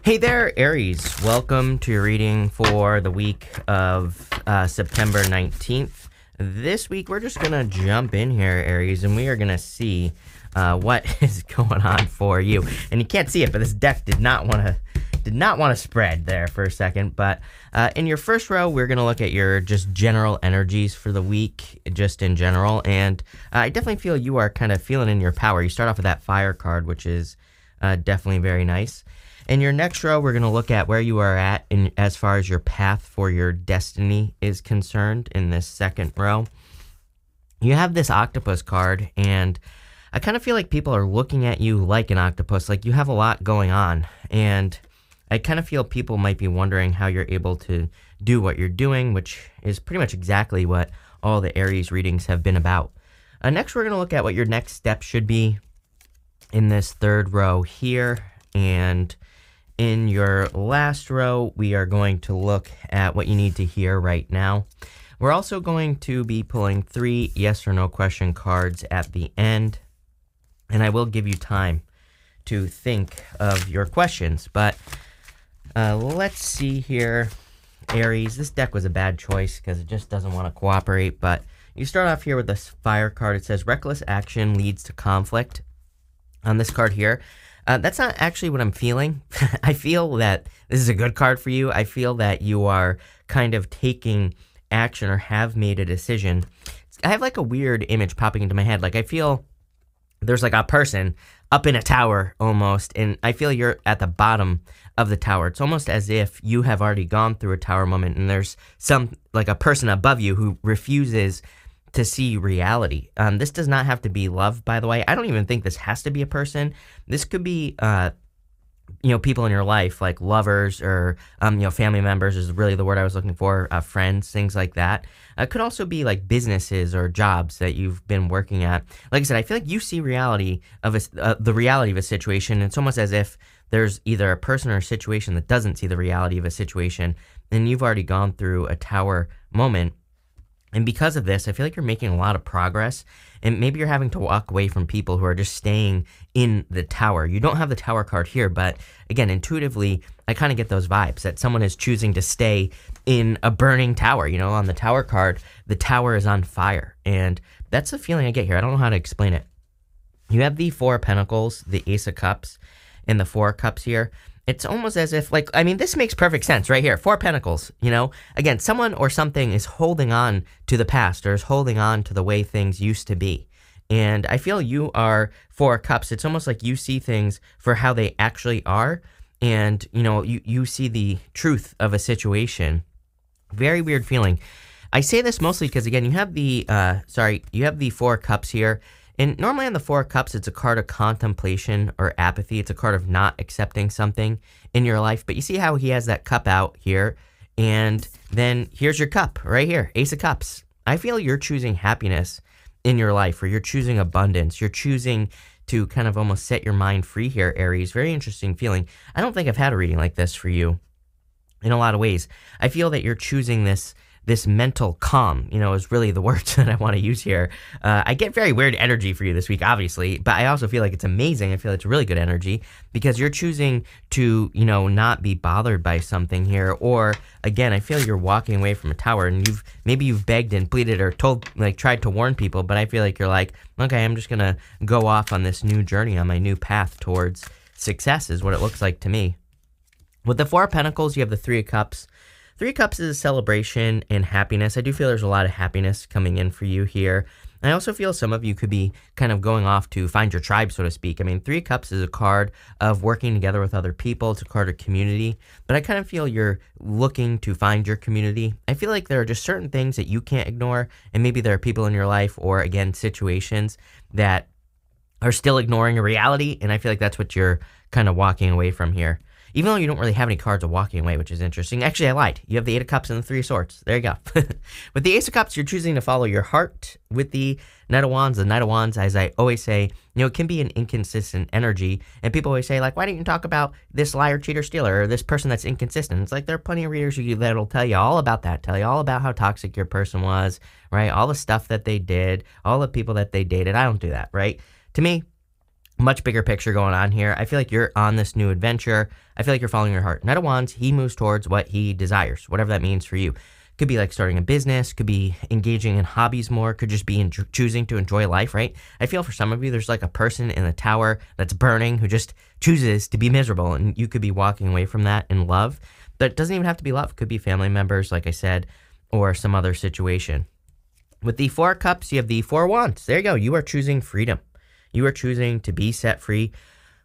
Hey there, Aries. Welcome to your reading for the week of September 19th. This week, we're just going to jump in here, Aries, and we are going to see what is going on for you. And you can't see it, but this deck did not want to spread there for a second. But in your first row, we're going to look at your just general energies for the week, just in general. And I definitely feel you are kind of feeling in your power. You start off with that fire card, which is definitely very nice. In your next row, we're going to look at where you are at as far as your path for your destiny is concerned in this second row. You have this octopus card, and I kind of feel like people are looking at you like an octopus, like you have a lot going on. And I kind of feel people might be wondering how you're able to do what you're doing, which is pretty much exactly what all the Aries readings have been about. Next, we're going to look at what your next step should be in this third row here. And in your last row, we are going to look at what you need to hear right now. We're also going to be pulling 3 yes or no question cards at the end, and I will give you time to think of your questions. But let's see here, Aries. This deck was a bad choice because it just doesn't want to cooperate, but you start off here with this fire card. It says, reckless action leads to conflict. On this card here, that's not actually what I'm feeling. I feel that this is a good card for you. I feel that you are kind of taking action or have made a decision. I have like a weird image popping into my head. Like I feel there's like a person up in a tower almost, and I feel you're at the bottom of the tower. It's almost as if you have already gone through a tower moment and there's like a person above you who refuses to see reality. This does not have to be love, by the way. I don't even think this has to be a person. This could be, people in your life, like lovers or, family members is really the word I was looking for, friends, things like that. It could also be like businesses or jobs that you've been working at. Like I said, I feel like you see reality of the reality of a situation. It's almost as if there's either a person or a situation that doesn't see the reality of a situation, and you've already gone through a tower moment. And because of this, I feel like you're making a lot of progress, and maybe you're having to walk away from people who are just staying in the tower. You don't have the tower card here, but again, intuitively, I kind of get those vibes that someone is choosing to stay in a burning tower. You know, on the tower card, the tower is on fire, and that's the feeling I get here. I don't know how to explain it. You have the 4 of Pentacles, the Ace of Cups, and the 4 of Cups here. It's almost as if, this makes perfect sense right here. 4 Pentacles, Again, someone or something is holding on to the past or is holding on to the way things used to be. And I feel you are 4 Cups. It's almost like you see things for how they actually are. And, you see the truth of a situation. Very weird feeling. I say this mostly because, again, you have the 4 Cups here. And normally on the 4 of Cups, it's a card of contemplation or apathy. It's a card of not accepting something in your life. But you see how he has that cup out here. And then here's your cup right here, Ace of Cups. I feel you're choosing happiness in your life, or you're choosing abundance. You're choosing to kind of almost set your mind free here, Aries. Very interesting feeling. I don't think I've had a reading like this for you in a lot of ways. I feel that you're choosing this mental calm, is really the words that I want to use here. I get very weird energy for you this week, obviously, but I also feel like it's amazing. I feel it's really good energy because you're choosing to, not be bothered by something here. Or again, I feel you're walking away from a tower, and you've begged and pleaded or tried to warn people, but I feel like you're like, okay, I'm just going to go off on this new journey, on my new path towards success is what it looks like to me. With the 4 of Pentacles, you have the 3 of Cups. 3 of Cups is a celebration and happiness. I do feel there's a lot of happiness coming in for you here. I also feel some of you could be kind of going off to find your tribe, so to speak. I mean, 3 of Cups is a card of working together with other people. It's a card of community. But I kind of feel you're looking to find your community. I feel like there are just certain things that you can't ignore. And maybe there are people in your life or, again, situations that are still ignoring a reality. And I feel like that's what you're kind of walking away from here. Even though you don't really have any cards of walking away, which is interesting. Actually, I lied. You have the 8 of Cups and the 3 of Swords. There you go. With the Ace of Cups, you're choosing to follow your heart. With the Knight of Wands, as I always say, it can be an inconsistent energy. And people always say, why don't you talk about this liar, cheater, stealer, or this person that's inconsistent? It's like there are plenty of readers that'll tell you all about that, tell you all about how toxic your person was, right? All the stuff that they did, all the people that they dated. I don't do that, right? To me, much bigger picture going on here. I feel like you're on this new adventure. I feel like you're following your heart. Knight of Wands, he moves towards what he desires, whatever that means for you. Could be like starting a business, could be engaging in hobbies more, could just be choosing to enjoy life, right? I feel for some of you, there's like a person in a tower that's burning who just chooses to be miserable, and you could be walking away from that in love. But it doesn't even have to be love. It could be family members, like I said, or some other situation. With the Four of Cups, you have the Four of Wands. There you go. You are choosing freedom. You are choosing to be set free.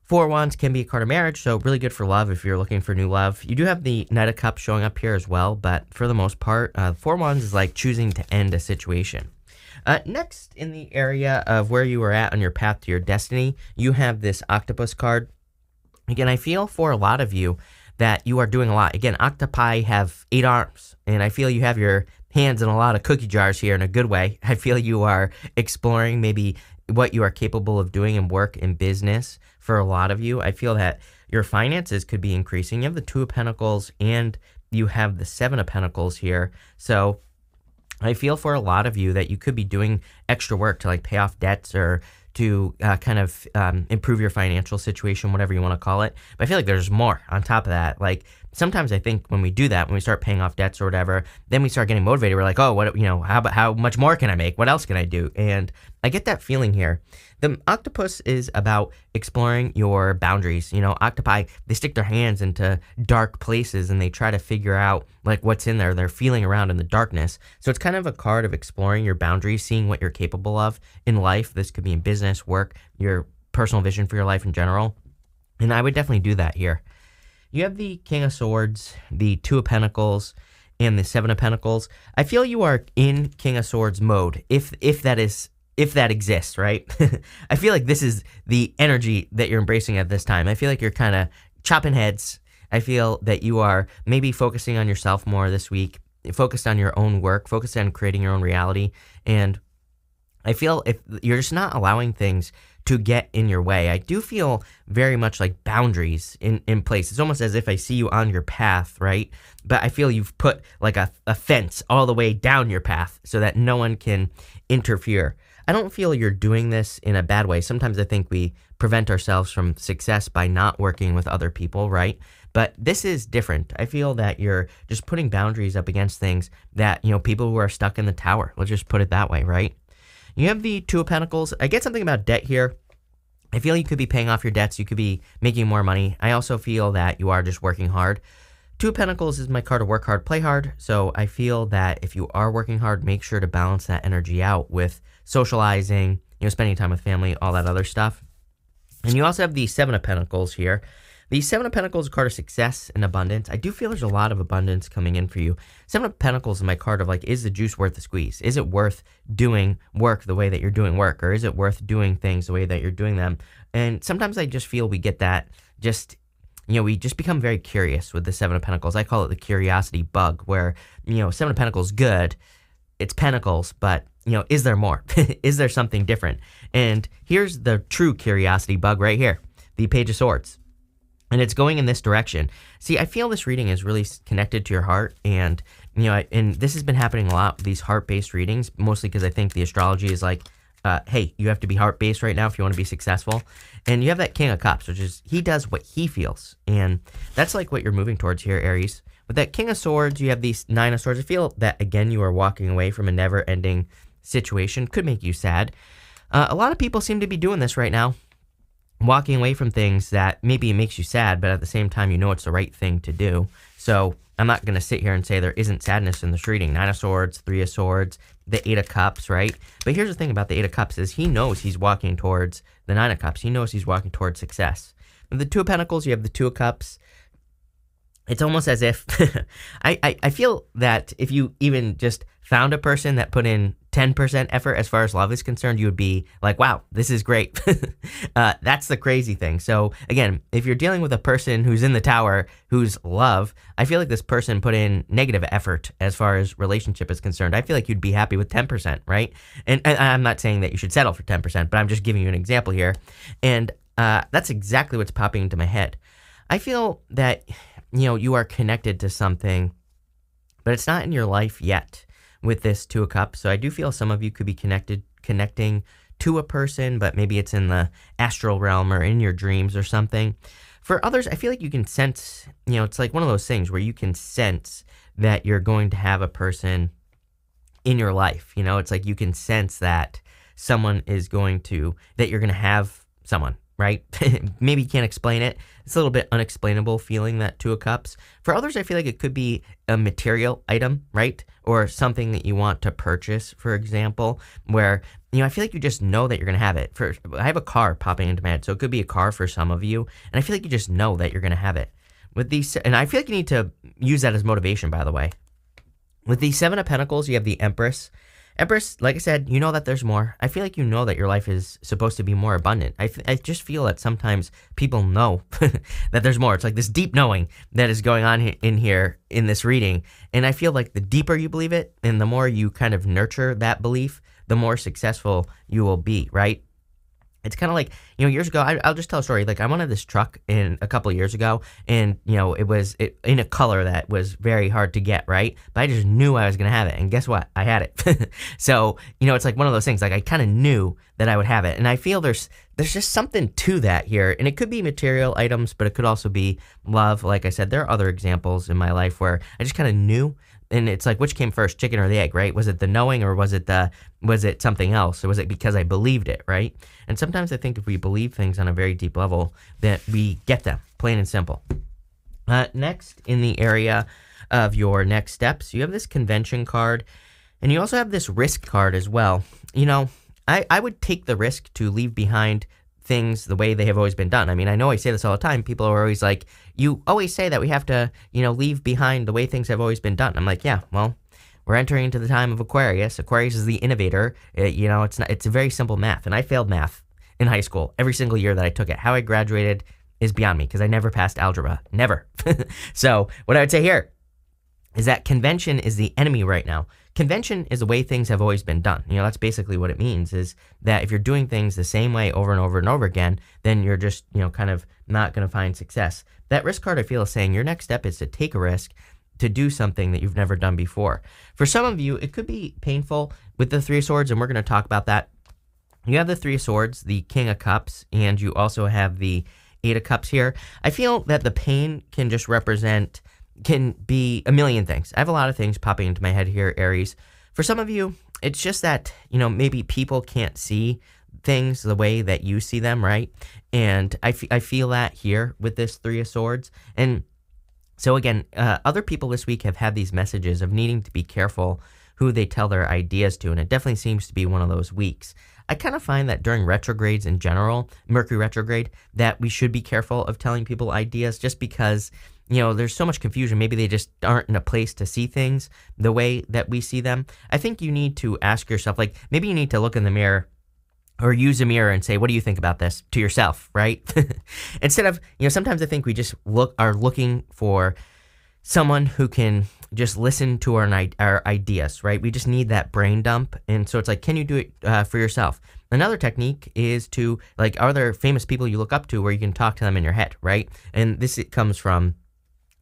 Four of Wands can be a card of marriage, so really good for love if you're looking for new love. You do have the Knight of Cups showing up here as well, but for the most part, Four of Wands is like choosing to end a situation. Next, in the area of where you are at on your path to your destiny, you have this Octopus card. Again, I feel for a lot of you that you are doing a lot. Again, octopi have 8 arms, and I feel you have your hands in a lot of cookie jars here in a good way. I feel you are exploring maybe what you are capable of doing in work and business. For a lot of you, I feel that your finances could be increasing. You have the Two of Pentacles and you have the Seven of Pentacles here. So I feel for a lot of you that you could be doing extra work to like pay off debts or to kind of improve your financial situation, whatever you want to call it. But I feel like there's more on top of that. Like sometimes I think when we do that, when we start paying off debts or whatever, then we start getting motivated. We're like, oh, what, how much more can I make? What else can I do? And I get that feeling here. The octopus is about exploring your boundaries. Octopi, they stick their hands into dark places and they try to figure out like what's in there. They're feeling around in the darkness. So it's kind of a card of exploring your boundaries, seeing what you're capable of in life. This could be in business, work, your personal vision for your life in general. And I would definitely do that here. You have the King of Swords, the Two of Pentacles, and the Seven of Pentacles. I feel you are in King of Swords mode, if that exists, right? I feel like this is the energy that you're embracing at this time. I feel like you're kind of chopping heads. I feel that you are maybe focusing on yourself more this week, focused on your own work, focused on creating your own reality. And I feel if you're just not allowing things to get in your way, I do feel very much like boundaries in place. It's almost as if I see you on your path, right? But I feel you've put like a fence all the way down your path so that no one can interfere. I don't feel you're doing this in a bad way. Sometimes I think we prevent ourselves from success by not working with other people, right? But this is different. I feel that you're just putting boundaries up against things that, people who are stuck in the tower. Let's just put it that way, right? You have the Two of Pentacles. I get something about debt here. I feel you could be paying off your debts. You could be making more money. I also feel that you are just working hard. Two of Pentacles is my card to work hard, play hard. So I feel that if you are working hard, make sure to balance that energy out with socializing, spending time with family, all that other stuff. And you also have the Seven of Pentacles here. The Seven of Pentacles is a card of success and abundance. I do feel there's a lot of abundance coming in for you. Seven of Pentacles is my card of like, is the juice worth the squeeze? Is it worth doing work the way that you're doing work? Or is it worth doing things the way that you're doing them? And sometimes I just feel we get that we just become very curious with the Seven of Pentacles. I call it the curiosity bug where, Seven of Pentacles good. It's pentacles, but, is there more? Is there something different? And here's the true curiosity bug right here, the Page of Swords. And it's going in this direction. See, I feel this reading is really connected to your heart. And, and this has been happening a lot with these heart-based readings, mostly because I think the astrology is like, hey, you have to be heart-based right now if you want to be successful. And you have that King of Cups, which is he does what he feels. And that's like what you're moving towards here, Aries. With that King of Swords, you have these Nine of Swords. I feel that, again, you are walking away from a never-ending situation. Could make you sad. A lot of people seem to be doing this right now. Walking away from things that maybe it makes you sad, but at the same time, it's the right thing to do. So I'm not going to sit here and say there isn't sadness in this reading. Nine of Swords, Three of Swords, the Eight of Cups, right? But here's the thing about the Eight of Cups is he knows he's walking towards the Nine of Cups. He knows he's walking towards success. With the Two of Pentacles, you have the Two of Cups. It's almost as if I feel that if you even just found a person that put in 10% effort as far as love is concerned, you would be like, wow, this is great. That's the crazy thing. So again, if you're dealing with a person who's in the tower, who's love, I feel like this person put in negative effort as far as relationship is concerned. I feel like you'd be happy with 10%, right? And I'm not saying that you should settle for 10%, but I'm just giving you an example here. And that's exactly what's popping into my head. I feel that, you are connected to something, but it's not in your life yet with this Two of Cups. So I do feel some of you could be connecting to a person, but maybe it's in the astral realm or in your dreams or something. For others, I feel like you can sense, it's like one of those things where you can sense that you're going to have a person in your life. It's like you can sense that someone is that you're going to have someone, right? Maybe you can't explain it. It's a little bit unexplainable feeling, that Two of Cups. For others, I feel like it could be a material item, right? Or something that you want to purchase, for example, where, I feel like you just know that you're going to have it. I have a car popping into my head, so it could be a car for some of you, and I feel like you just know that you're going to have it. And I feel like you need to use that as motivation, by the way. With the Seven of Pentacles, you have the Empress. Empress, like I said, you know that there's more. I feel like you know that your life is supposed to be more abundant. I just feel that sometimes people know that there's more. It's like this deep knowing that is going on in here in this reading. And I feel like the deeper you believe it and the more you kind of nurture that belief, the more successful you will be, right? It's kind of like, years ago, I'll just tell a story. Like, I wanted this truck a couple of years ago, and, it was in a color that was very hard to get, right? But I just knew I was going to have it, and guess what? I had it. So, it's like one of those things, like I kind of knew that I would have it, and I feel there's just something to that here, and it could be material items, but it could also be love. Like I said, there are other examples in my life where I just kind of knew. And it's like, which came first, chicken or the egg, right? Was it the knowing, or was it something else? Or was it because I believed it, right? And sometimes I think if we believe things on a very deep level, that we get them, plain and simple. Next, in the area of your next steps, you have this convention card, and you also have this risk card as well. I would take the risk to leave behind things the way they have always been done. I mean, I know I say this all the time. People are always like, you always say that we have to, leave behind the way things have always been done. I'm like, yeah, well, we're entering into the time of Aquarius. Aquarius is the innovator. It's a very simple math. And I failed math in high school every single year that I took it. How I graduated is beyond me because I never passed algebra. Never. So what I would say here is that convention is the enemy right now. Convention is the way things have always been done. That's basically what it means, is that if you're doing things the same way over and over and over again, then you're just, kind of not going to find success. That risk card, I feel, is saying your next step is to take a risk, to do something that you've never done before. For some of you, it could be painful with the Three of Swords, and we're going to talk about that. You have the Three of Swords, the King of Cups, and you also have the Eight of Cups here. I feel that the pain can be a million things. I have a lot of things popping into my head here, Aries. For some of you, it's just that, maybe people can't see things the way that you see them, right? And I feel that here with this Three of Swords. And so again, other people this week have had these messages of needing to be careful who they tell their ideas to, and it definitely seems to be one of those weeks. I kind of find that during retrogrades in general, Mercury retrograde, that we should be careful of telling people ideas just because, there's so much confusion. Maybe they just aren't in a place to see things the way that we see them. I think you need to ask yourself, like, maybe you need to look in the mirror or use a mirror and say, what do you think about this, to yourself, right? Instead of, sometimes I think we just are looking for someone who can just listen to our ideas, right? We just need that brain dump. And so it's like, can you do it for yourself? Another technique is to, like, are there famous people you look up to where you can talk to them in your head, right? And it comes from,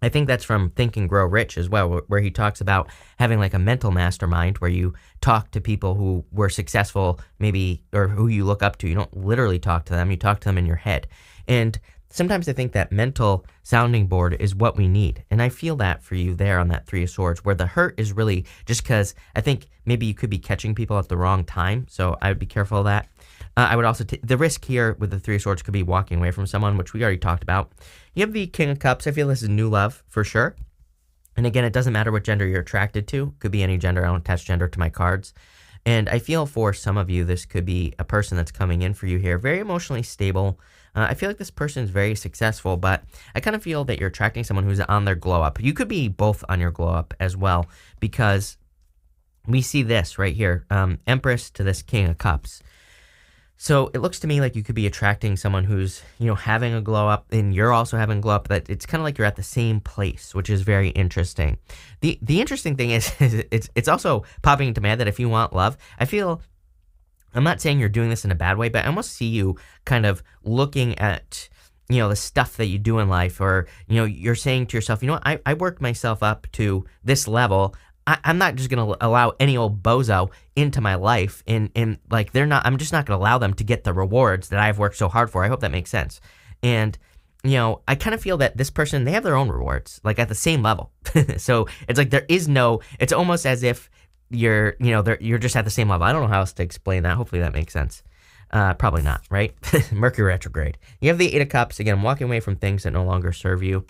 I think that's from Think and Grow Rich as well, where he talks about having like a mental mastermind where you talk to people who were successful maybe, or who you look up to. You don't literally talk to them, you talk to them in your head. And sometimes I think that mental sounding board is what we need. And I feel that for you there on that Three of Swords, where the hurt is really just because I think maybe you could be catching people at the wrong time. So I would be careful of that. I would also the risk here with the Three of Swords could be walking away from someone, which we already talked about. You have the King of Cups. I feel this is new love for sure. And again, it doesn't matter what gender you're attracted to. Could be any gender. I don't attach gender to my cards. And I feel for some of you, this could be a person that's coming in for you here. Very emotionally stable. I feel like this person is very successful, but I kind of feel that you're attracting someone who's on their glow up. You could be both on your glow up as well, because we see this right here, Empress to this King of Cups. So it looks to me like you could be attracting someone who's, having a glow up, and you're also having a glow up, but it's kind of like you're at the same place, which is very interesting. The interesting thing is it's also popping into my head that if you want love, I feel, I'm not saying you're doing this in a bad way, but I almost see you kind of looking at, the stuff that you do in life, or, you're saying to yourself, I worked myself up to this level. I'm not just going to allow any old bozo into my life, and like I'm just not going to allow them to get the rewards that I've worked so hard for. I hope that makes sense. And, I kind of feel that this person, they have their own rewards, like at the same level. So it's like it's almost as if you're just at the same level. I don't know how else to explain that. Hopefully that makes sense. Probably not, right? Mercury retrograde. You have the Eight of Cups. Again, walking away from things that no longer serve you.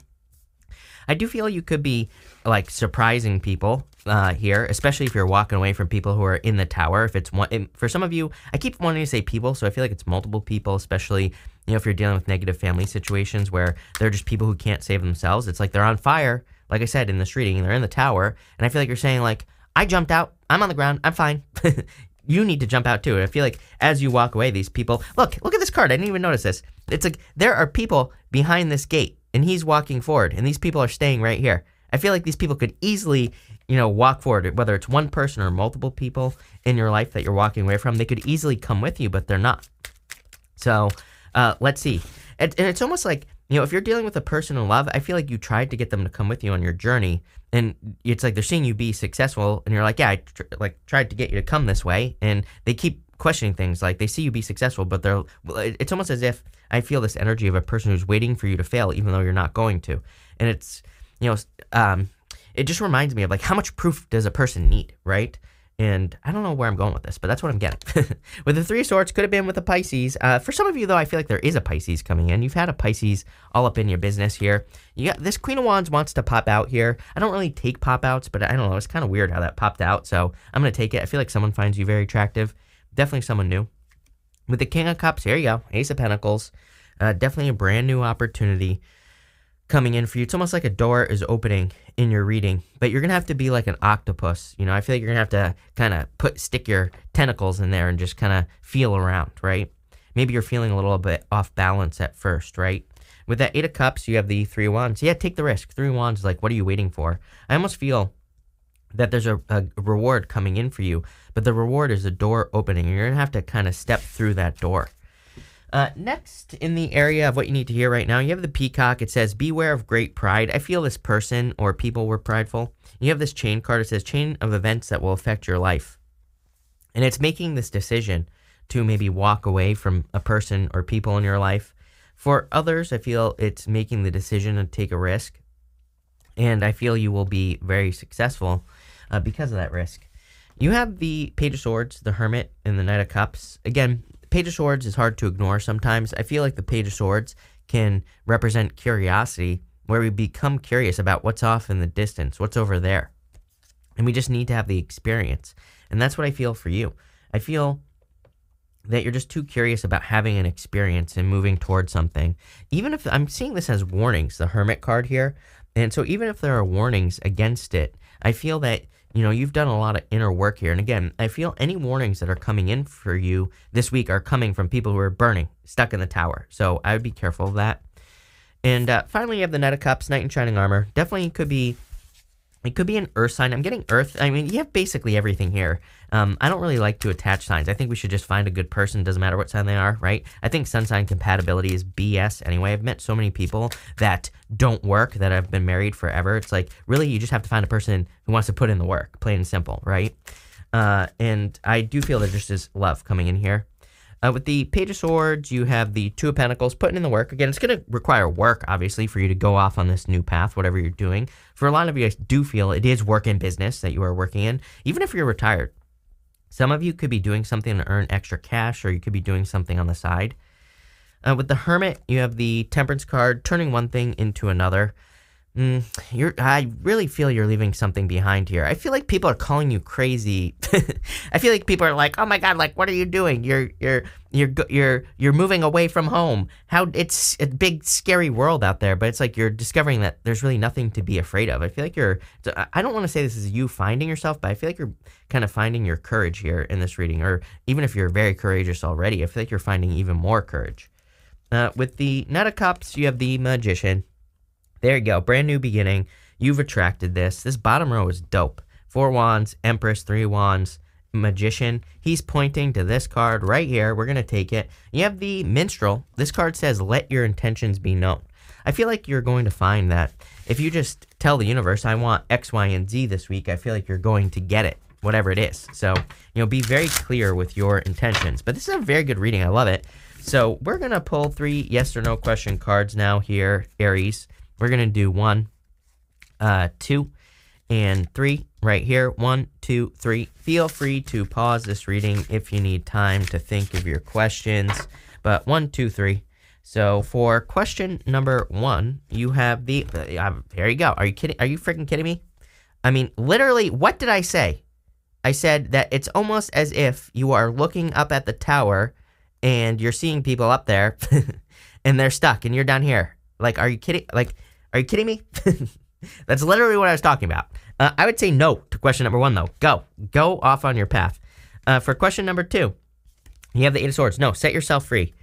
I do feel you could be like surprising people here, especially if you're walking away from people who are in the tower. If it's one, for some of you, I keep wanting to say people, so I feel like it's multiple people, especially if you're dealing with negative family situations where they're just people who can't save themselves. It's like they're on fire, like I said in this reading, they're in the tower, and I feel like you're saying like, I jumped out, I'm on the ground, I'm fine. You need to jump out too. And I feel like as you walk away, these people, look at this card. I didn't even notice this. It's like there are people behind this gate, and he's walking forward, and these people are staying right here. I feel like these people could easily, walk forward, whether it's one person or multiple people in your life that you're walking away from. They could easily come with you, but they're not. So let's see. And it's almost like, if you're dealing with a person in love, I feel like you tried to get them to come with you on your journey, and it's like they're seeing you be successful, and you're like, yeah, I tried to get you to come this way, and they keep questioning things. Like they see you be successful, but it's almost as if I feel this energy of a person who's waiting for you to fail, even though you're not going to. And it's, it just reminds me of like how much proof does a person need, right? And I don't know where I'm going with this, but that's what I'm getting. With the Three of Swords, could have been with a Pisces. For some of you, though, I feel like there is a Pisces coming in. You've had a Pisces all up in your business here. You got this Queen of Wands wants to pop out here. I don't really take pop-outs, but I don't know. It's kind of weird how that popped out, so I'm going to take it. I feel like someone finds you very attractive. Definitely someone new. With the King of Cups, here you go. Ace of Pentacles. Definitely a brand new opportunity coming in for you. It's almost like a door is opening in your reading, but you're going to have to be like an octopus. I feel like you're going to have to kind of stick your tentacles in there and just kind of feel around, right? Maybe you're feeling a little bit off balance at first, right? With that Eight of Cups, you have the Three of Wands. Yeah, take the risk. Three of Wands is like, what are you waiting for? I almost feel that there's a reward coming in for you, but the reward is a door opening. You're going to have to kind of step through that door. Next, in the area of what you need to hear right now, you have the Peacock. It says, beware of great pride. I feel this person or people were prideful. You have this chain card. It says, chain of events that will affect your life. And it's making this decision to maybe walk away from a person or people in your life. For others, I feel it's making the decision to take a risk. And I feel you will be very successful because of that risk. You have the Page of Swords, the Hermit, and the Knight of Cups. Again, Page of Swords is hard to ignore sometimes. I feel like the Page of Swords can represent curiosity, where we become curious about what's off in the distance, what's over there. And we just need to have the experience. And that's what I feel for you. I feel that you're just too curious about having an experience and moving towards something. Even if I'm seeing this as warnings, the Hermit card here. And so even if there are warnings against it, I feel that you've done a lot of inner work here. And again, I feel any warnings that are coming in for you this week are coming from people who are burning, stuck in the tower. So I would be careful of that. And finally, you have the Knight of Cups, Knight in Shining Armor. Definitely it could be an earth sign. I'm getting earth. I mean, you have basically everything here. I don't really like to attach signs. I think we should just find a good person. Doesn't matter what sign they are, right? I think sun sign compatibility is BS anyway. I've met so many people that don't work, that have been married forever. It's like, really, you just have to find a person who wants to put in the work, plain and simple, right? And I do feel that just is love coming in here. With the Page of Swords, you have the Two of Pentacles, putting in the work. Again, it's going to require work, obviously, for you to go off on this new path, whatever you're doing. For a lot of you, I do feel it is work in business that you are working in, even if you're retired. Some of you could be doing something to earn extra cash, or you could be doing something on the side. With the Hermit, you have the Temperance card, turning one thing into another. I really feel you're leaving something behind here. I feel like people are calling you crazy. I feel like people are like, "Oh my God, like what are you doing? You're moving away from home. How it's a big scary world out there." But it's like you're discovering that there's really nothing to be afraid of. I feel like I don't want to say this is you finding yourself, but I feel like you're kind of finding your courage here in this reading. Or even if you're very courageous already, I feel like you're finding even more courage. With the Knight of Cups, you have the Magician. There you go. Brand new beginning. You've attracted this. This bottom row is dope. 4 Wands, Empress, 3 Wands, Magician. He's pointing to this card right here. We're going to take it. You have the Minstrel. This card says, let your intentions be known. I feel like you're going to find that if you just tell the universe, I want X, Y, and Z this week, I feel like you're going to get it, whatever it is. So, be very clear with your intentions. But this is a very good reading. I love it. So we're going to pull 3 yes or no question cards now here, Aries. We're going to do 1, 2, and 3 right here. 1, 2, 3. Feel free to pause this reading if you need time to think of your questions. But 1, 2, 3. So for question number 1, you have the... there you go. Are you kidding? Are you freaking kidding me? I mean, literally, what did I say? I said that it's almost as if you are looking up at the tower and you're seeing people up there and they're stuck and you're down here. Like, are you kidding? Like, are you kidding me? That's literally what I was talking about. I would say no to question number 1, though. Go off on your path. For question number 2, you have the 8 of Swords. No, set yourself free.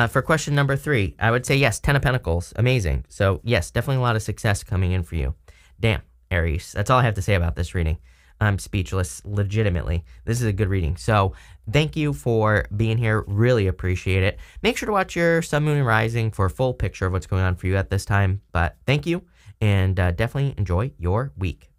For question number 3, I would say yes, 10 of Pentacles. Amazing. So, yes, definitely a lot of success coming in for you. Damn, Aries. That's all I have to say about this reading. I'm speechless, legitimately. This is a good reading. So thank you for being here. Really appreciate it. Make sure to watch your Sun, Moon, and Rising for a full picture of what's going on for you at this time. But thank you, and definitely enjoy your week.